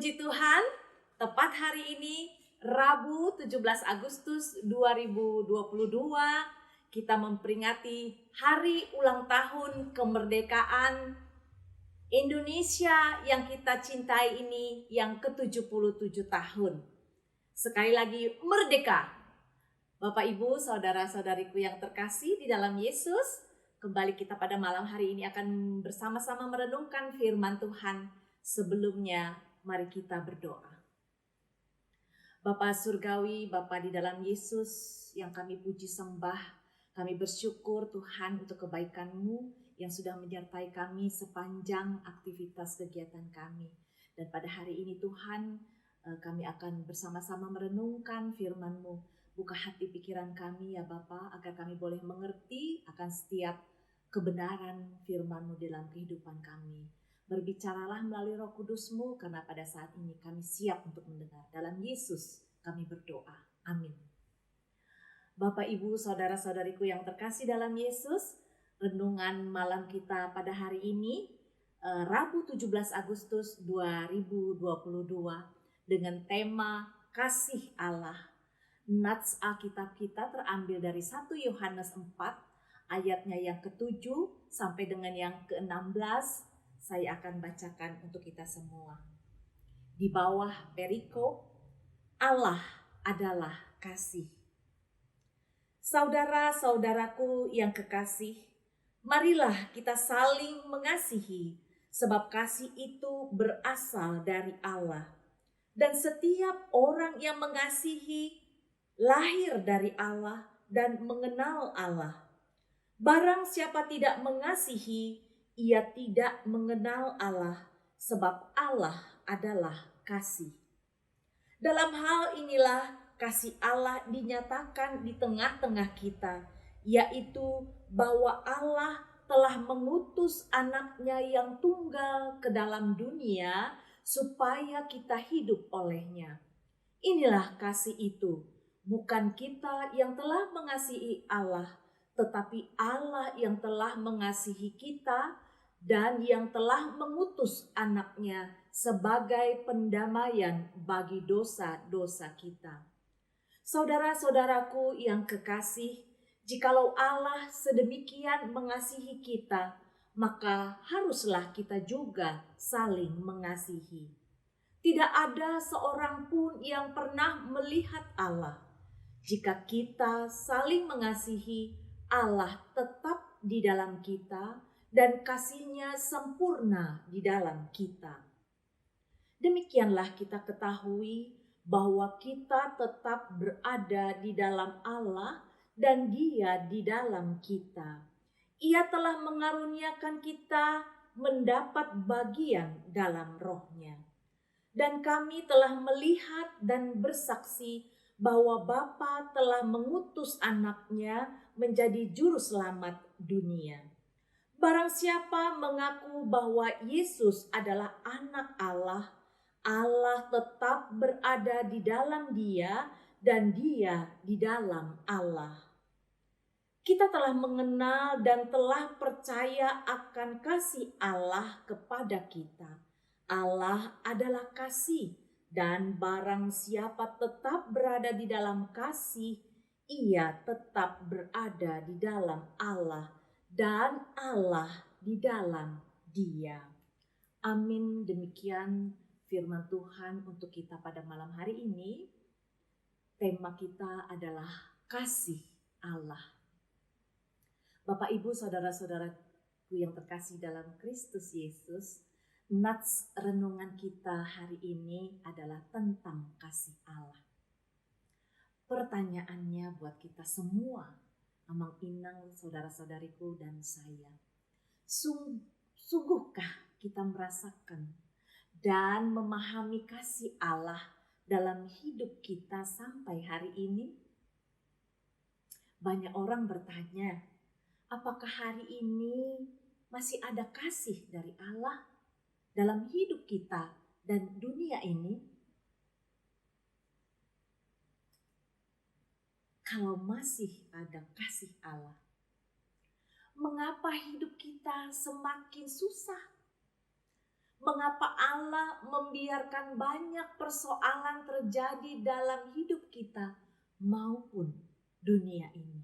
Puji Tuhan, tepat hari ini Rabu 17 Agustus 2022 kita memperingati hari ulang tahun kemerdekaan Indonesia yang kita cintai ini yang ke-77 tahun. Sekali lagi merdeka. Bapak Ibu, saudara-saudariku yang terkasih di dalam Yesus, kembali kita pada malam hari ini akan bersama-sama merenungkan firman Tuhan. Sebelumnya, mari kita berdoa. Bapa Surgawi, Bapa di dalam Yesus yang kami puji sembah, kami bersyukur Tuhan untuk kebaikan-Mu yang sudah menyertai kami sepanjang aktivitas kegiatan kami. Dan pada hari ini Tuhan, kami akan bersama-sama merenungkan firman-Mu. Buka hati pikiran kami ya Bapa, agar kami boleh mengerti akan setiap kebenaran firman-Mu dalam kehidupan kami. Berbicaralah melalui Roh Kudus-Mu, karena pada saat ini kami siap untuk mendengar. Dalam Yesus kami berdoa. Amin. Bapak, Ibu, saudara-saudariku yang terkasih dalam Yesus, renungan malam kita pada hari ini, Rabu 17 Agustus 2022, dengan tema Kasih Allah. Nats Alkitab kita terambil dari 1 Yohanes 4, ayatnya yang ke-7 sampai dengan yang ke-16. Saya akan bacakan untuk kita semua. Di bawah perikop, Allah adalah kasih. Saudara-saudaraku yang kekasih, marilah kita saling mengasihi, sebab kasih itu berasal dari Allah. Dan setiap orang yang mengasihi lahir dari Allah dan mengenal Allah. Barang siapa tidak mengasihi, ia tidak mengenal Allah, sebab Allah adalah kasih. Dalam hal inilah kasih Allah dinyatakan di tengah-tengah kita, yaitu bahwa Allah telah mengutus anaknya yang tunggal ke dalam dunia supaya kita hidup olehnya. Inilah kasih itu, bukan kita yang telah mengasihi Allah, tetapi Allah yang telah mengasihi kita dan yang telah mengutus anaknya sebagai pendamaian bagi dosa-dosa kita. Saudara-saudaraku yang kekasih, jikalau Allah sedemikian mengasihi kita, maka haruslah kita juga saling mengasihi. Tidak ada seorang pun yang pernah melihat Allah. Jika kita saling mengasihi, Allah tetap di dalam kita dan kasih-Nya sempurna di dalam kita. Demikianlah kita ketahui bahwa kita tetap berada di dalam Allah dan Dia di dalam kita. Ia telah mengaruniakan kita mendapat bagian dalam Roh-Nya. Dan kami telah melihat dan bersaksi bahwa Bapa telah mengutus anaknya menjadi juru selamat dunia. Barang siapa mengaku bahwa Yesus adalah anak Allah, Allah tetap berada di dalam dia dan dia di dalam Allah. Kita telah mengenal dan telah percaya akan kasih Allah kepada kita. Allah adalah kasih, dan barang siapa tetap berada di dalam kasih, ia tetap berada di dalam Allah dan Allah di dalam dia. Amin. Demikian firman Tuhan untuk kita pada malam hari ini. Tema kita adalah kasih Allah. Bapak, Ibu, saudara-saudaraku yang terkasih dalam Kristus Yesus, nats renungan kita hari ini adalah tentang kasih Allah. Pertanyaannya buat kita semua, Amang Inang, saudara-saudariku dan saya, sungguhkah kita merasakan dan memahami kasih Allah dalam hidup kita sampai hari ini? Banyak orang bertanya, apakah hari ini masih ada kasih dari Allah dalam hidup kita dan dunia ini? Kalau masih ada kasih Allah, mengapa hidup kita semakin susah? Mengapa Allah membiarkan banyak persoalan terjadi dalam hidup kita maupun dunia ini?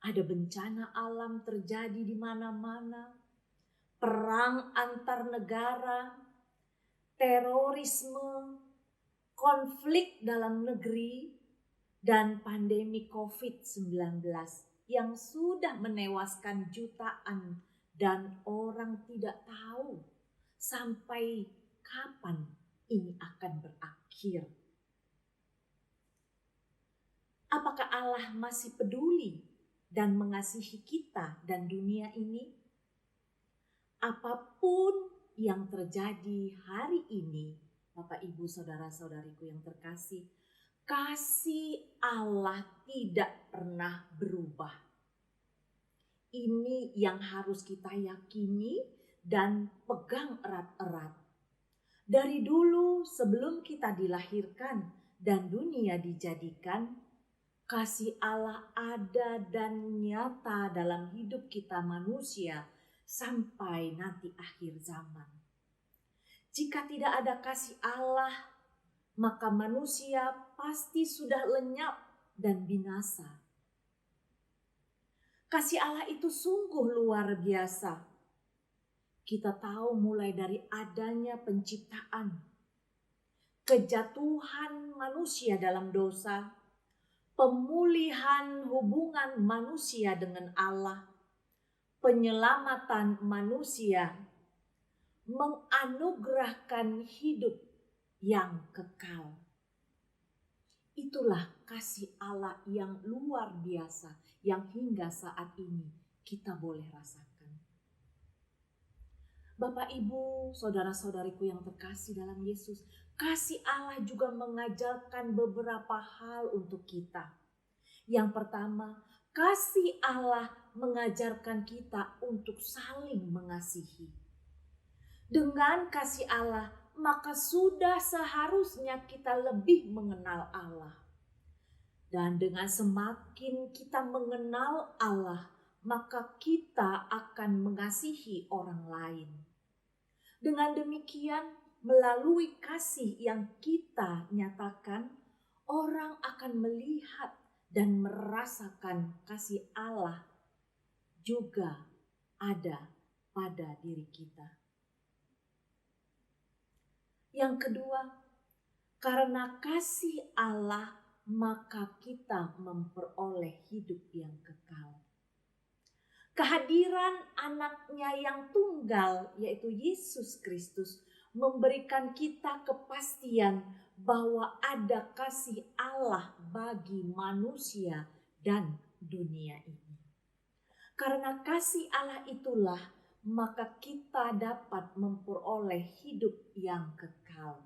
Ada bencana alam terjadi di mana-mana, perang antar negara, terorisme, konflik dalam negeri, dan pandemi COVID-19 yang sudah menewaskan jutaan dan orang tidak tahu sampai kapan ini akan berakhir. Apakah Allah masih peduli dan mengasihi kita dan dunia ini? Apapun yang terjadi hari ini, Bapak, Ibu, saudara-saudariku yang terkasih, kasih Allah tidak pernah berubah. Ini yang harus kita yakini dan pegang erat-erat. Dari dulu sebelum kita dilahirkan dan dunia dijadikan, kasih Allah ada dan nyata dalam hidup kita manusia sampai nanti akhir zaman. Jika tidak ada kasih Allah, maka manusia pasti sudah lenyap dan binasa. Kasih Allah itu sungguh luar biasa. Kita tahu mulai dari adanya penciptaan, kejatuhan manusia dalam dosa, pemulihan hubungan manusia dengan Allah, penyelamatan manusia, menganugerahkan hidup yang kekal. Itulah kasih Allah yang luar biasa yang hingga saat ini kita boleh rasakan. Bapak, Ibu, saudara-saudariku yang terkasih dalam Yesus, kasih Allah juga mengajarkan beberapa hal untuk kita. Yang pertama, kasih Allah mengajarkan kita untuk saling mengasihi. Dengan kasih Allah, maka sudah seharusnya kita lebih mengenal Allah. Dan dengan semakin kita mengenal Allah, maka kita akan mengasihi orang lain. Dengan demikian, melalui kasih yang kita nyatakan, orang akan melihat dan merasakan kasih Allah juga ada pada diri kita. Yang kedua, karena kasih Allah, maka kita memperoleh hidup yang kekal. Kehadiran anaknya yang tunggal, yaitu Yesus Kristus, memberikan kita kepastian bahwa ada kasih Allah bagi manusia dan dunia ini. Karena kasih Allah itulah, maka kita dapat memperoleh hidup yang kekal.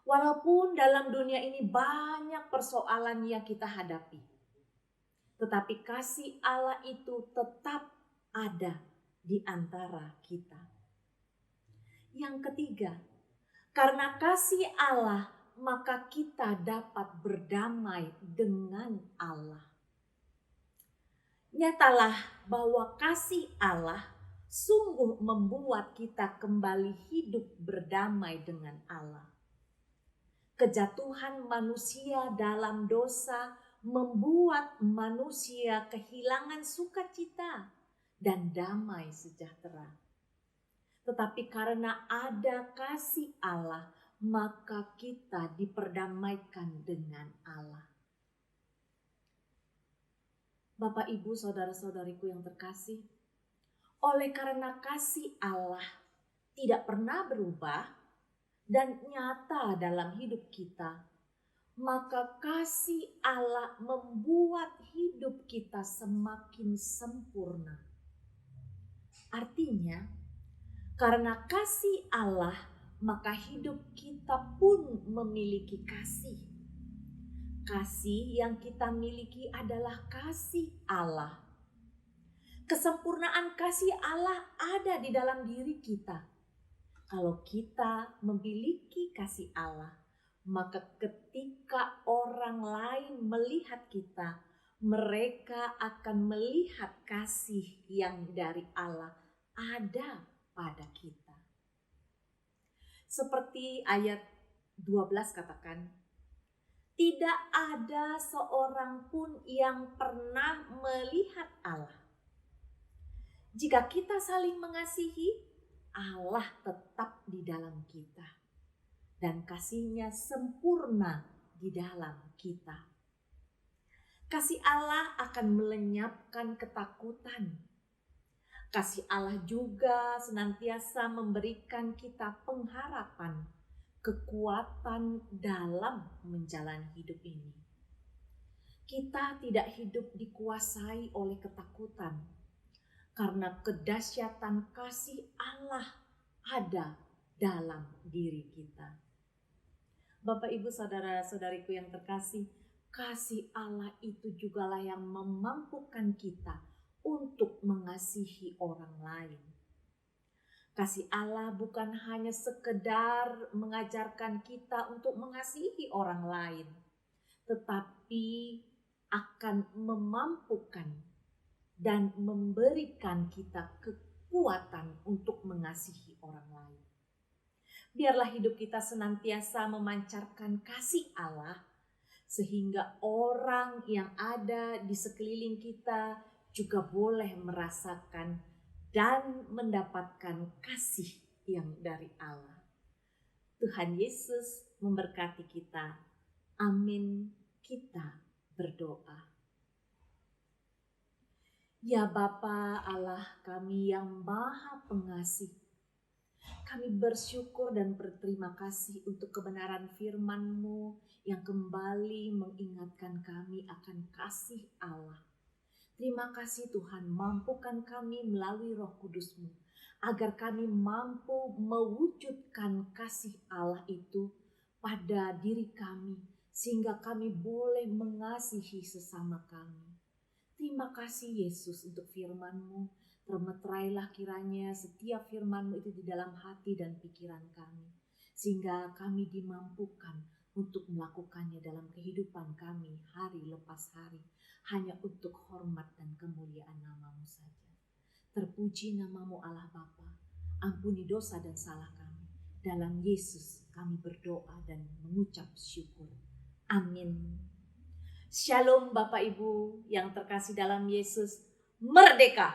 Walaupun dalam dunia ini banyak persoalan yang kita hadapi, tetapi kasih Allah itu tetap ada di antara kita. Yang ketiga, karena kasih Allah, maka kita dapat berdamai dengan Allah. Nyatalah bahwa kasih Allah sungguh membuat kita kembali hidup berdamai dengan Allah. Kejatuhan manusia dalam dosa membuat manusia kehilangan sukacita dan damai sejahtera. Tetapi karena ada kasih Allah, maka kita diperdamaikan dengan Allah. Bapak, Ibu, saudara-saudariku yang terkasih, oleh karena kasih Allah tidak pernah berubah dan nyata dalam hidup kita, maka kasih Allah membuat hidup kita semakin sempurna. Artinya, karena kasih Allah, maka hidup kita pun memiliki kasih. Kasih yang kita miliki adalah kasih Allah. Kesempurnaan kasih Allah ada di dalam diri kita. Kalau kita memiliki kasih Allah, maka ketika orang lain melihat kita, mereka akan melihat kasih yang dari Allah ada pada kita. Seperti ayat 12 katakan, tidak ada seorang pun yang pernah melihat Allah. Jika kita saling mengasihi, Allah tetap di dalam kita dan kasih-Nya sempurna di dalam kita. Kasih Allah akan melenyapkan ketakutan. Kasih Allah juga senantiasa memberikan kita pengharapan, kekuatan dalam menjalani hidup ini. Kita tidak hidup dikuasai oleh ketakutan, karena kedahsyatan kasih Allah ada dalam diri kita. Bapak, Ibu, saudara-saudariku yang terkasih, kasih Allah itu jugalah yang memampukan kita untuk mengasihi orang lain. Kasih Allah bukan hanya sekedar mengajarkan kita untuk mengasihi orang lain, tetapi akan memampukan dan memberikan kita kekuatan untuk mengasihi orang lain. Biarlah hidup kita senantiasa memancarkan kasih Allah, sehingga orang yang ada di sekeliling kita juga boleh merasakan dan mendapatkan kasih yang dari Allah. Tuhan Yesus memberkati kita. Amin. Kita berdoa. Ya Bapa Allah kami yang Maha Pengasih, kami bersyukur dan berterima kasih untuk kebenaran firman-Mu yang kembali mengingatkan kami akan kasih Allah. Terima kasih Tuhan, mampukan kami melalui Roh Kudus-Mu agar kami mampu mewujudkan kasih Allah itu pada diri kami, sehingga kami boleh mengasihi sesama kami. Terima kasih Yesus untuk firman-Mu. Termeterailah kiranya setiap firman-Mu itu di dalam hati dan pikiran kami, sehingga kami dimampukan untuk melakukannya dalam kehidupan kami hari lepas hari, hanya untuk hormat dan kemuliaan nama-Mu saja. Terpuji nama-Mu Allah Bapa, ampuni dosa dan salah kami. Dalam Yesus kami berdoa dan mengucap syukur. Amin. Shalom Bapak Ibu yang terkasih dalam Yesus, merdeka!